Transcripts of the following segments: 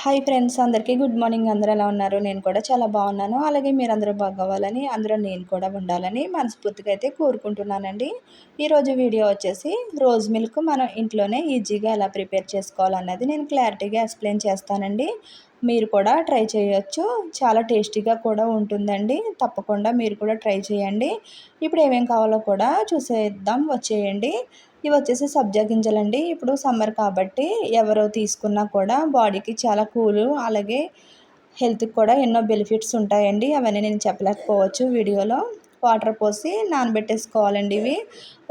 Hi friends, అందరికీ good morning. అందరూ ఎలా ఉన్నారు? నేను కూడా చాలా బాగున్నాను. అలాగే మీరందరూ బాగోవాలని, అందులో నేను కూడా ఉండాలని మనస్ఫూర్తిగా అయితే కోరుకుంటున్నానండి. ఈరోజు వీడియో వచ్చేసి రోజ్ మిల్క్ మనం ఇంట్లోనే ఈజీగా ఎలా ప్రిపేర్ చేసుకోవాలన్నది నేను క్లారిటీగా ఎక్స్ప్లెయిన్ చేస్తానండి. మీరు కూడా ట్రై చేయొచ్చు. చాలా టేస్టీగా కూడా ఉంటుందండి. తప్పకుండా మీరు కూడా ట్రై చేయండి. ఇప్పుడు ఏమేం కావాలో కూడా చూసేద్దాం, వచ్చేయండి. ఇవి వచ్చేసి సబ్జా గింజలండి. ఇప్పుడు సమ్మర్ కాబట్టి ఎవరు తీసుకున్నా కూడా బాడీకి చాలా కూలు, అలాగే హెల్త్కి కూడా ఎన్నో బెనిఫిట్స్ ఉంటాయండి. అవన్నీ నేను చెప్పలేకపోవచ్చు వీడియోలో. వాటర్ పోసి నానబెట్టేసుకోవాలండి. ఇవి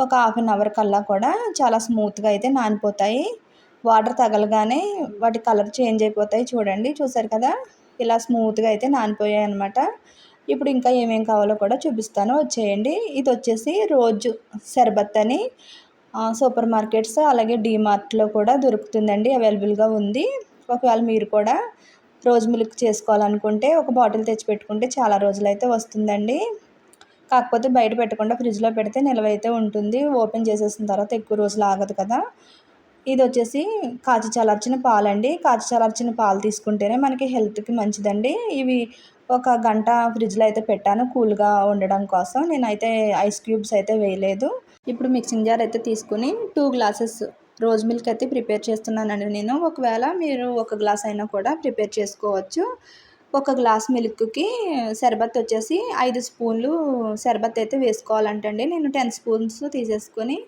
ఒక హాఫ్ అన్ అవర్ కల్లా కూడా చాలా స్మూత్గా అయితే నానిపోతాయి. వాటర్ తగలగానే వాటి కలర్ చేంజ్ అయిపోతాయి. చూడండి, చూసారు కదా, ఇలా స్మూత్గా అయితే నానిపోయాయి అనమాట. ఇప్పుడు ఇంకా ఏమేం కావాలో కూడా చూపిస్తాను, వచ్చేయండి. ఇది వచ్చేసి రోజు షర్బత్ అని సూపర్ మార్కెట్స్ అలాగే డీమార్ట్లో కూడా దొరుకుతుందండి, అవైలబుల్గా ఉంది. ఒకవేళ మీరు కూడా రోజ్ మిల్క్ చేసుకోవాలనుకుంటే ఒక బాటిల్ తెచ్చిపెట్టుకుంటే చాలా రోజులైతే వస్తుందండి. కాకపోతే బయట పెట్టకుండా ఫ్రిడ్జ్లో పెడితే నిల్వ అయితే ఉంటుంది. ఓపెన్ చేసేసిన తర్వాత ఎక్కువ రోజులు ఆగదు కదా. ఇది వచ్చేసి కాచి చల్లార్చిన పాలండి. కాచి చల్లార్చిన పాలు తీసుకుంటేనే మనకి హెల్త్కి మంచిదండి. ఇవి ఒక గంట ఫ్రిడ్జ్లో అయితే పెట్టాను కూల్గా ఉండడం కోసం. నేనైతే ఐస్ క్యూబ్స్ అయితే వేయలేదు. ఇప్పుడు మిక్సింగ్ జార్ అయితే తీసుకుని 2 గ్లాసెస్ రోజ్ మిల్క్ అయితే ప్రిపేర్ చేస్తున్నానండి నేను. ఒకవేళ మీరు 1 గ్లాస్ అయినా కూడా ప్రిపేర్ చేసుకోవచ్చు. 1 గ్లాస్ మిల్క్కి షర్బత్ వచ్చేసి 5 స్పూన్లు షర్బత్ అయితే వేసుకోవాలంటండి. నేను 10 స్పూన్స్ తీసేసుకొని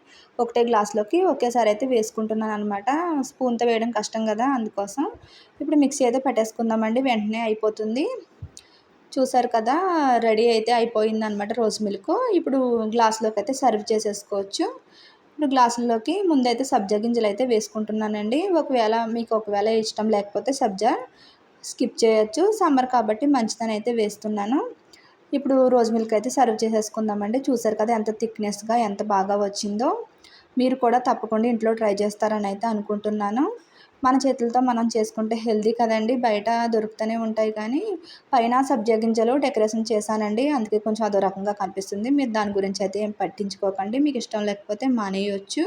ఒకటే గ్లాస్లోకి ఒకేసారి అయితే వేసుకుంటున్నాను అనమాట. స్పూన్తో వేయడం కష్టం కదా, అందుకోసం. ఇప్పుడు మిక్సీ అయితే పెట్టేసుకుందామండి, వెంటనే అయిపోతుంది. చూసారు కదా, రెడీ అయితే అయిపోయిందనమాట రోజ్ మిల్క్. ఇప్పుడు గ్లాస్లోకి అయితే సర్వ్ చేసేసుకోవచ్చు. ఇప్పుడు గ్లాసుల్లోకి ముందైతే సబ్జా గింజలు అయితే వేసుకుంటున్నానండి. ఒకవేళ ఇష్టం లేకపోతే సబ్జా స్కిప్ చేయొచ్చు. సమ్మర్ కాబట్టి మంచిదని అయితే వేస్తున్నాను. ఇప్పుడు రోజ్ మిల్క్ అయితే సర్వ్ చేసేసుకుందామండి. చూసారు కదా ఎంత థిక్నెస్గా ఎంత బాగా వచ్చిందో. మీరు కూడా తప్పకుండా ఇంట్లో ట్రై చేస్తారని అయితే అనుకుంటున్నాను. మన చేతులతో మనం చేసుకుంటే హెల్దీ కదండి. బయట దొరుకుతూనే ఉంటాయి కానీ పైన సబ్జా గింజలు డెకరేషన్ చేశానండి, అందుకే కొంచెం అదో రకంగా కనిపిస్తుంది. మీరు దాని గురించి అయితే ఏం పట్టించుకోకండి. మీకు ఇష్టం లేకపోతే మానేయొచ్చు.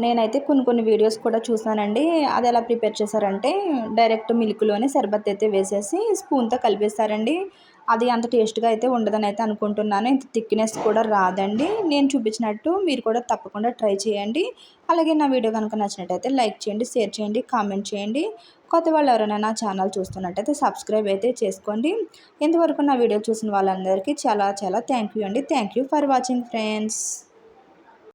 నేనైతే కొన్ని వీడియోస్ కూడా చూసానండి. అది ఎలా ప్రిపేర్ చేశారంటే డైరెక్ట్ మిల్క్లోనే షర్బత్ అయితే వేసేసి స్పూన్తో కలిపేస్తారండి. అది అంత టేస్ట్గా అయితే ఉండదని అయితే అనుకుంటున్నాను. ఇంత థిక్నెస్ కూడా రాదండి. నేను చూపించినట్టు మీరు కూడా తప్పకుండా ట్రై చేయండి. అలాగే నా వీడియో కనుక నచ్చినట్టయితే లైక్ చేయండి, షేర్ చేయండి, కామెంట్ చేయండి. కొత్త వాళ్ళు ఎవరైనా నా ఛానల్ చూస్తున్నట్టయితే సబ్స్క్రైబ్ అయితే చేసుకోండి. ఇంతవరకు నా వీడియో చూసిన వాళ్ళందరికీ చాలా చాలా థ్యాంక్ యూ అండి. Thank you for watching friends.